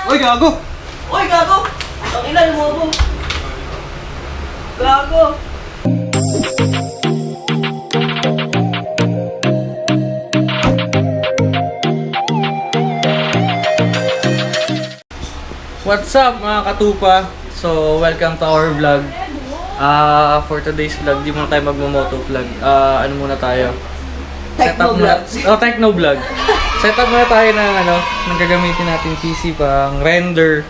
Uy, gago! Uy, gago! Ang ina, lumobo! Gago! What's up mga katupa? So, welcome to our vlog. For today's vlog, di muna tayo magmo-moto vlog. Ano muna tayo? Techno-vlog. Techno-vlog. Setup muna tayo ng ng gagamitin natin PC pang render,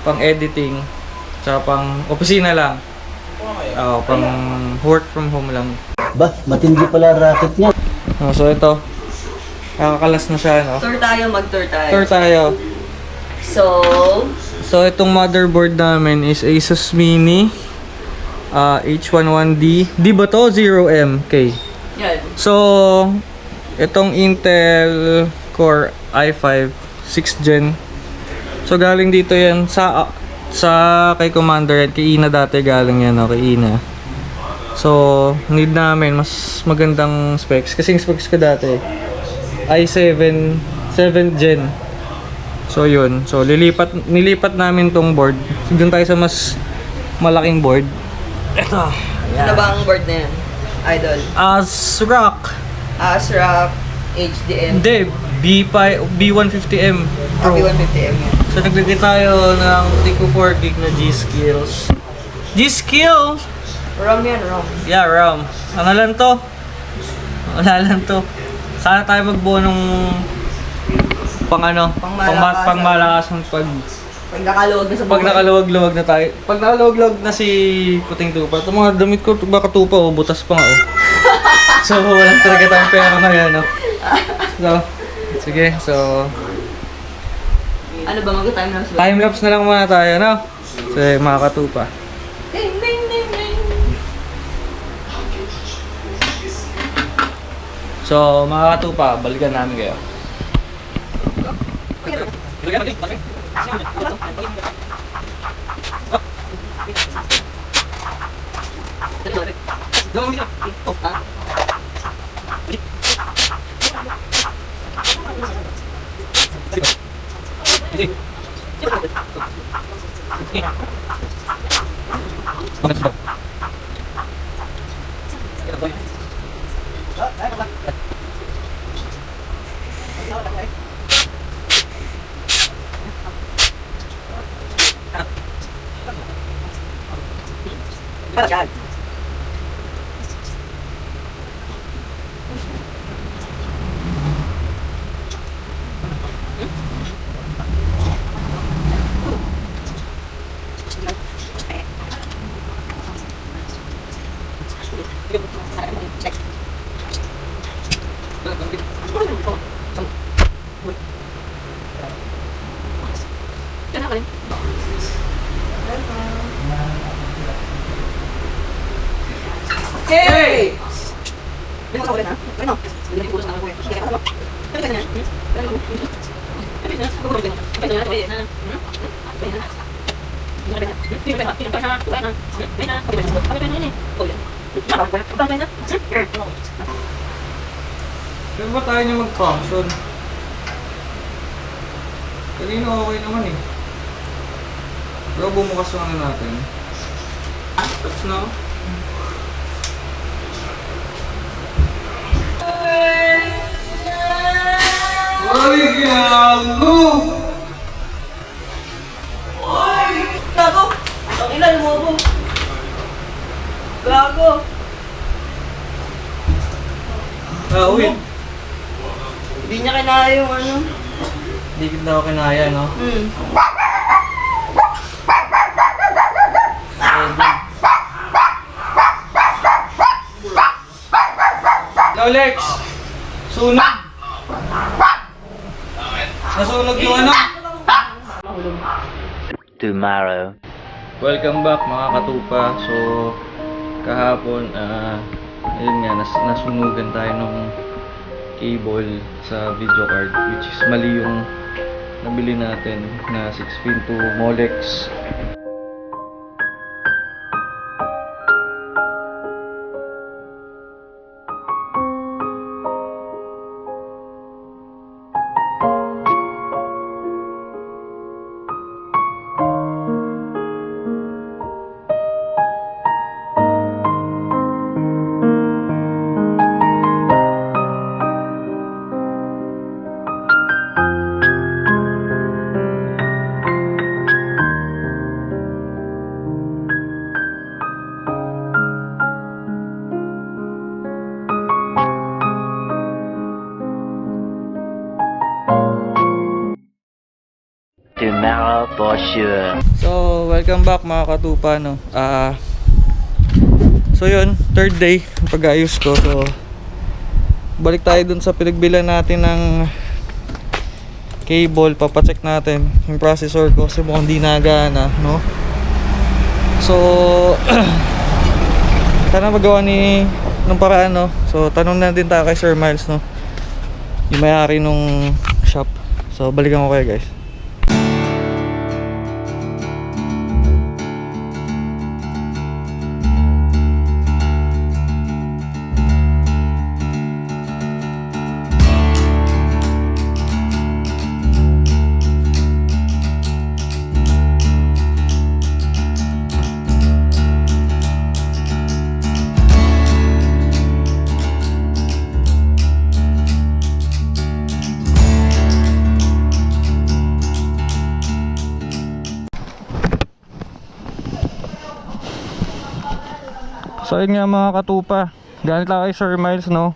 pang editing, tsaka pang opisina lang. Pang work from home lang. Ba, matindi pala racket niya. So ito, nakakalas na siya, no? Tour tayo, mag-tour tayo. Tour tayo. So itong motherboard namin is Asus Mini H11D. Di ba to? 0M. Yan. So, itong Intel Core i5 6th Gen. So, galing dito yan sa kay Commander at kay Ina dati galing yan, kay Ina. So, need namin mas magandang specs. Kasi yung specs ko dati, i7 7th Gen. So, yun. So, nilipat namin tong board. So, doon tayo sa mas malaking board. Ito. Ano ba ang board na yan? Idol. ASRock. ASRock HDM. Hindi, B150M Pro. B150M yan. So naglagay tayo ng Tico 4 gig na G-Skills. G-Skills? RAM yan, RAM. Yeah, RAM. Ano lang to? Wala lang to. Sana tayo magbuo ng pangmalakasan Pag nakaluwag na sa pag nakaluwag-luwag na tayo. Pag nakaluwag-luwag na si Puting Tupa. Ito mga damit ko, baka tupa, butas pa nga. So, walang talaga tayong pera ngayon, So, sige, so ano ba, mag-timelapse ba? timelapse na lang muna tayo, no? So, mga katupa. Ding, ding, ding, ding. So, mga katupa, balikan namin kayo. Hey! Kaya ba tayo niya mag-function? Kanina okay naman eh. Pero bumukas lang natin. Tapos na. Ay, gago! Uy! Gago! Ang ina, lumobo! Gago! Wait. Hindi niya kinaya yung ano. Hindi ko daw kinaya, no? No, Lex! Sunog! Nasunog yung ano? Tomorrow. Welcome back mga katupa. So, kahapon, ayun nga, nasunugan tayo ng cable sa video card, which is mali yung nabili natin na 6-pin to Molex. Tomorrow for sure. So, welcome back mga katupa, no. So yun, third day ng pag-ayos ko. So, balik tayo dun sa pinagbilan natin ng cable. Papacheck natin yung processor ko kasi mukhang di nagana, no. So, sana magawa ng paraan, no. So, tanong na din tayo kay Sir Miles, no, yung may-ari nung shop. So, balikan ko kayo, guys. So ayun nga mga katupa, galing tayo kay Sir Miles, no.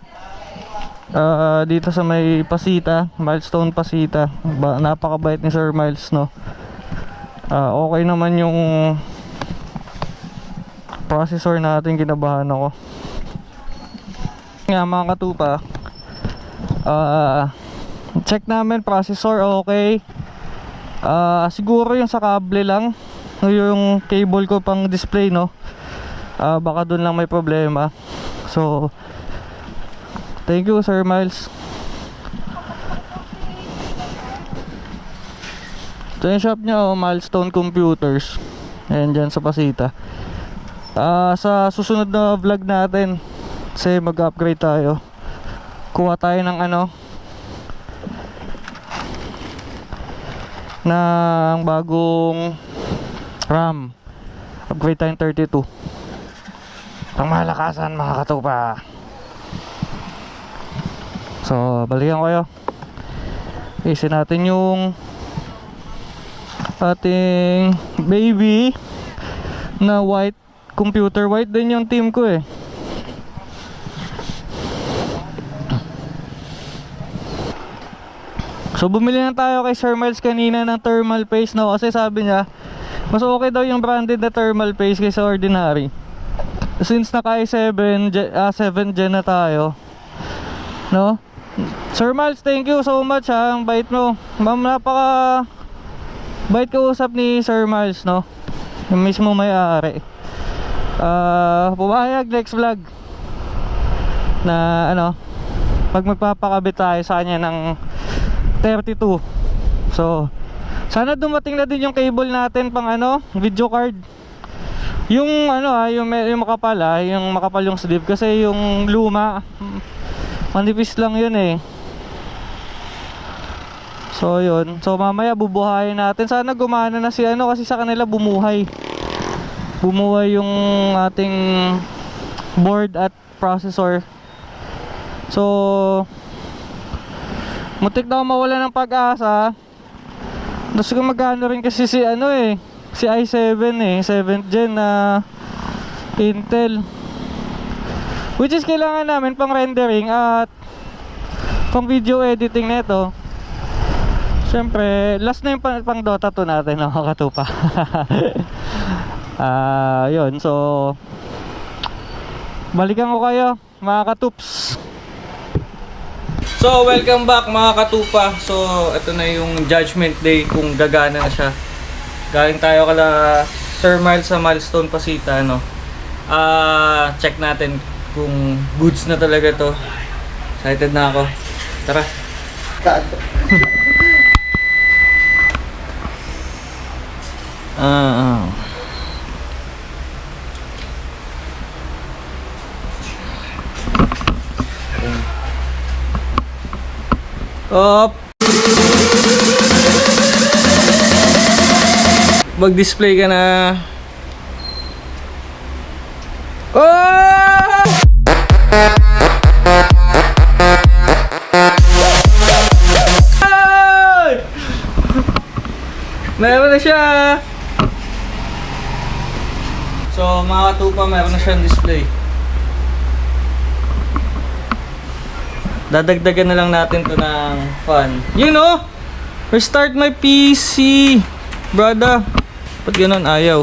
Dito sa may Pasita, Milestone Pasita. Napakabait ni Sir Miles, no. Okay naman yung processor natin, kinabahan ako. Nga mga katupa, check namin processor, okay. Siguro yung sa kable lang, yung cable ko pang display, no. Baka dun lang may problema. So thank you Sir Miles. Ito yung shop niya, Milestone Computers. Ayan, dyan sa Pasita. Sa susunod na vlog natin, kasi mag-upgrade tayo, kuha tayo ng ng bagong RAM. Upgrade tayong 32 pang malakasan mga katupa. So balikan ko kayo, isin natin yung ating baby na white computer. White din yung team ko eh. So bumili na tayo kay Sir Miles kanina ng thermal paste, no, kasi sabi niya mas okay daw yung branded na thermal paste kaysa ordinary. Since naka i7 7 gen na tayo, no. Sir Miles, thank you so much ha, ang bait mo. Ma'am, napaka bait kausap ni Sir Miles, no, yung mismo may-ari. Pumayag next vlog na pag magpapakabit tayo sa kanya ng 32. So sana dumating na din yung cable natin pang video card. Yung yung makapal, yung makapal yung sleeve, kasi yung luma manipis lang yun eh. So yun, so mamaya bubuhayin natin. Sana gumana na si kasi sa kanila bumuhay yung ating board at processor. So muntik na mawala ng pag-asa. Tapos magkano rin kasi si si i7 7th gen na Intel, which is kailangan namin pang rendering at pang video editing nito. Siyempre last na yung pang Dota 2 natin, mga katupa. Yun, so balikan ko kayo mga katups. So welcome back mga katupa. So ito na yung judgment day kung gagana na siya. Galing tayo kala Sir Miles sa Milestone Pasita, no. Check natin kung goods na talaga to. Excited na ako. Tara. Op. Mag-display ka na. Oh! Ay! Meron na siya. So mga katupa, meron na siyang display. Dadagdagan na lang natin to ng fan. You know, Restart my PC! Brother! Ba't ganun ayaw?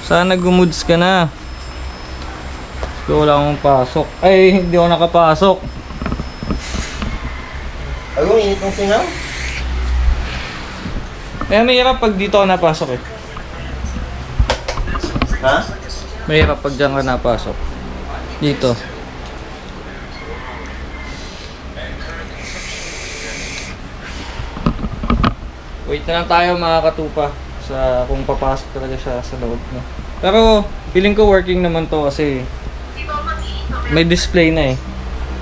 Sana gumuds ka na. So, wala akong pasok. Ay, hindi ako nakapasok. Ang init ng singaw. Eh, mahirap pag dito ako napasok eh. Ha? Mahirap pag dyan ka napasok. Dito. Wait na lang tayo mga katupa sa kung papasok talaga siya sa loob, no? Pero feeling ko working naman to kasi may display na eh.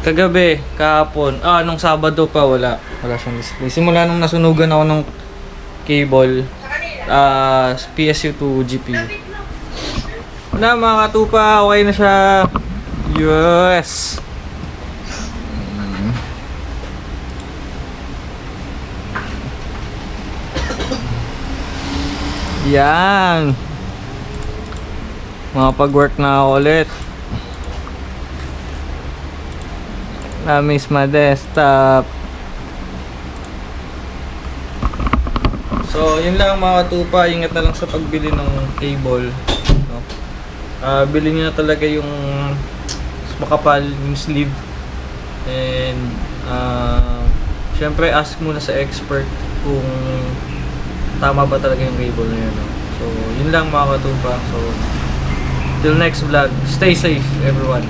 Kagabi, kahapon, nung Sabado pa wala siyang display. Simula nung nasunugan ako ng cable PSU to GPU. Wala mga katupa, okay na siya. Yes. Yan. Makapag-work na ako ulit. Na-miss my desktop. So, yun lang mga katupa. Ingat na lang sa pagbili ng cable. No? Bilhin nyo na talaga yung makapal, yung sleeve. And, syempre, ask muna sa expert kung tama ba talaga yung cable na yun. No? So, yun lang mga katupa. So, till next vlog, stay safe everyone.